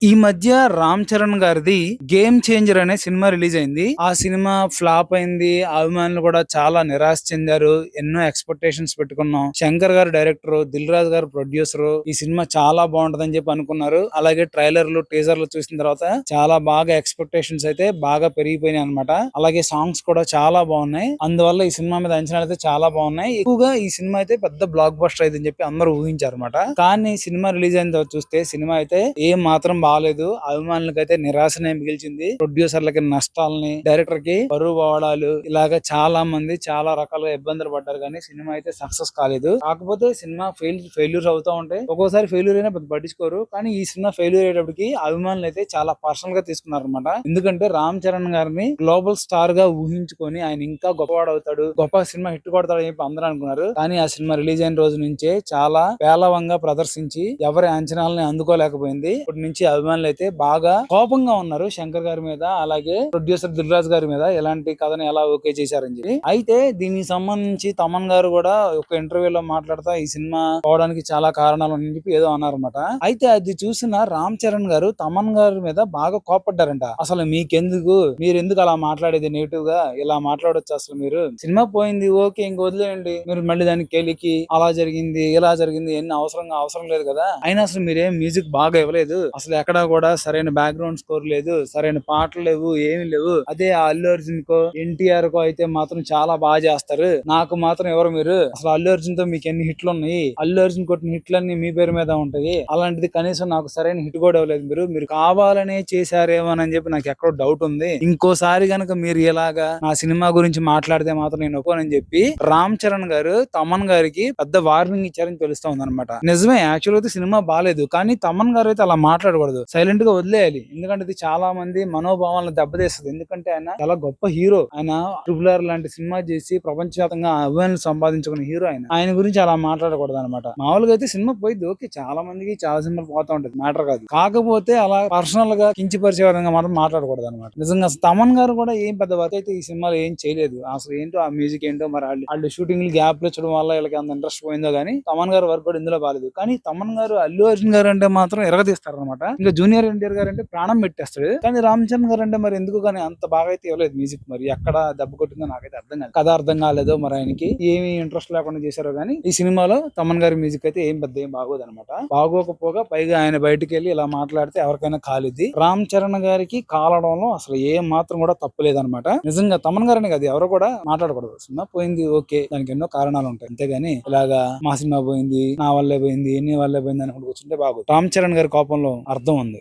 ఈ మధ్య రామ్ చరణ్ గారిది గేమ్ చేంజర్ అనే సినిమా రిలీజ్ అయింది. ఆ సినిమా ఫ్లాప్ అయింది. అభిమానులు కూడా చాలా నిరాశ చెందారు. ఎన్నో ఎక్స్పెక్టేషన్స్ పెట్టుకున్నాం. శంకర్ గారు డైరెక్టర్, దిల్ రాజు గారు ప్రొడ్యూసర్. ఈ సినిమా చాలా బాగుంటదని చెప్పి అనుకున్నారు. అలాగే ట్రైలర్లు, టీజర్లు చూసిన తర్వాత చాలా బాగా ఎక్స్పెక్టేషన్స్ అయితే బాగా పెరిగిపోయినాయి అన్నమాట. అలాగే సాంగ్స్ కూడా చాలా బాగున్నాయి. అందువల్ల ఈ సినిమా మీద అంచనాలు అయితే చాలా బాగున్నాయి. ఎక్కువగా ఈ సినిమా అయితే పెద్ద బ్లాక్ బస్టర్ అయిందని చెప్పి అందరూ ఊహించారు అనమాట. కానీ సినిమా రిలీజ్ అయిన తర్వాత చూస్తే సినిమా అయితే ఏం మాత్రం బాగాలేదు. అభిమానులకి అయితే నిరాశనే మిగిల్చింది. ప్రొడ్యూసర్లకి నష్టాలని, డైరెక్టర్ కి బరువు పోవడాలు, ఇలాగ చాలా మంది చాలా రకాలుగా ఇబ్బందులు పడ్డారు. కానీ సినిమా అయితే సక్సెస్ కాలేదు. కాకపోతే సినిమా ఫెయిల్యూర్ అవుతా ఉంటాయి. ఒక్కోసారి ఫెయిల్యూర్ అయినా పెద్ద పట్టించుకోరు. కానీ ఈ సినిమా ఫెయిల్యూర్ అయ్యేటప్పటికి అభిమానులు అయితే చాలా పర్సనల్ గా తీసుకున్నారు అనమాట. ఎందుకంటే రామ్ చరణ్ గారిని గ్లోబల్ స్టార్ గా ఊహించుకొని ఆయన ఇంకా గొప్పవాడు అవుతాడు, గొప్ప సినిమా హిట్ కొడతాడు అని చెప్పి అందరూ అనుకున్నారు. కానీ ఆ సినిమా రిలీజ్ అయిన రోజు నుంచే చాలా పేలవంగా ప్రదర్శించి ఎవరి అంచనాలని అందుకోలేకపోయింది. ఇప్పటి నుంచి అభిమానులు అయితే బాగా కోపంగా ఉన్నారు శంకర్ గారి మీద, అలాగే ప్రొడ్యూసర్ దిల్ రాజు గారి మీద. ఎలాంటి కథను ఎలా ఓకే చేశారని చెప్పి. అయితే దీనికి సంబంధించి తమన్ గారు కూడా ఒక ఇంటర్వ్యూలో మాట్లాడుతా ఈ సినిమా పోవడానికి చాలా కారణాలు అని చెప్పి ఏదో అన్నారన్నమాట. అయితే అది చూసిన రామ్ చరణ్ గారు తమన్ గారి మీద బాగా కోపడ్డారంట. అసలు మీకెందుకు, మీరు ఎందుకు అలా మాట్లాడేది నెగిటివ్ గా, ఇలా మాట్లాడొచ్చు అసలు మీరు, సినిమా పోయింది ఓకే ఇంక వదిలేయండి, మీరు మళ్ళీ దానికి కెలికి అలా జరిగింది ఇలా జరిగింది ఎన్ని అవసరం లేదు కదా. అయినా అసలు మీరేం మ్యూజిక్ బాగా ఇవ్వలేదు, అసలు ఎక్కడా కూడా సరైన బ్యాక్గ్రౌండ్ స్కోర్ లేదు, సరైన పాటలు లేవు, ఏమి లేవు. అదే ఆ అల్లు అర్జున్ కో ఎన్టీఆర్ కో అయితే మాత్రం చాలా బాగా చేస్తారు, నాకు మాత్రం ఎవరు మీరు, అసలు అల్లు అర్జున్ తో మీకు ఎన్ని హిట్లు ఉన్నాయి, అల్లు అర్జున్ కొట్టిన హిట్లన్నీ మీ పేరు మీద ఉంటాయి, అలాంటిది కనీసం నాకు సరైన హిట్ కూడా ఇవ్వలేదు, మీరు కావాలనే చేశారేమోనని చెప్పి నాకు ఎక్కడో డౌట్ ఉంది. ఇంకోసారి గనక మీరు ఇలాగా నా సినిమా గురించి మాట్లాడితే మాత్రం నేను ఒప్పుకోనని చెప్పి రామ్ చరణ్ గారు తమన్ గారికి పెద్ద వార్నింగ్ ఇచ్చారని తెలుస్తా ఉంది అనమాట. నిజమే, యాక్చువల్ అయితే సినిమా బాలేదు, కానీ తమన్ గారు అయితే అలా మాట్లాడకూడదు, సైలెంట్ గా వదిలేయాలి. ఎందుకంటే ఇది చాలా మంది మనోభావాలను దెబ్బతీస్తుంది. ఎందుకంటే ఆయన చాలా గొప్ప హీరో. ఆయన ట్రిపుల్ ఆర్ లాంటి సినిమా చేసి ప్రపంచవ్యాప్తంగా అభిమానులు సంపాదించుకున్న హీరో. ఆయన గురించి అలా మాట్లాడకూడదు అనమాట. మామూలుగా అయితే సినిమా పోయింది ఓకే, చాలా మందికి చాలా సినిమాలు పోతా ఉంటది, మ్యాటర్ కాదు. కాకపోతే అలా పర్సనల్ గా కించిపరిచే విధంగా మాత్రం మాట్లాడకూడదు అనమాట. నిజంగా తమన్ గారు కూడా ఏం పెద్ద వర్క్ అయితే ఈ సినిమాలో ఏం చేయలేదు. అసలు ఏంటో ఆ మ్యూజిక్ ఏంటో, మరి వాళ్ళు షూటింగ్ గ్యాప్ ఇచ్చడం వల్ల వీళ్ళకి అంత ఇంట్రెస్ట్ పోయిందో గానీ తమన్ గారు వర్క్ కూడా ఇందులో బాలేదు. కానీ తమన్ గారు అల్లు అర్జున్ గారు అంటే మాత్రం ఎరగదీస్తారు అనమాట. ఇంకా జూనియర్ ఎన్టీఆర్ గారు అంటే ప్రాణం పెట్టేస్తాడు. కానీ రామ్ చరణ్ గారు అంటే మరి ఎందుకు కానీ అంత బాగా అయితే ఇవ్వలేదు మ్యూజిక్. మరి ఎక్కడ దెబ్బ కొట్టిందో నాకైతే అర్థం కాదు, కథ అర్థం కాలేదో, మరి ఆయనకి ఏమి ఇంట్రెస్ట్ లేకుండా చేశారో కానీ ఈ సినిమాలో తమన్ గారి మ్యూజిక్ అయితే ఏం పెద్ద ఏం బాగోదు అనమాట. బాగోకపోగా పైగా ఆయన బయటకు వెళ్ళి ఇలా మాట్లాడితే ఎవరికైనా కాలిద్ది. రామ్ చరణ్ గారికి కాలడంలో అసలు ఏం మాత్రం కూడా తప్పు లేదనమాట. నిజంగా తమన్ గారని కాదు, ఎవరు కూడా మాట్లాడకూడదు. సినిమా పోయింది ఓకే, దానికి ఎన్నో కారణాలు ఉంటాయి, అంతేగాని ఇలాగా మా సినిమా పోయింది, నా వల్లే పోయింది, నీ వల్లే పోయింది అనుకుంటూ కూర్చుంటే బాగోదు. రామ్ చరణ్ గారి కోపంలో అర్థం ఉంది.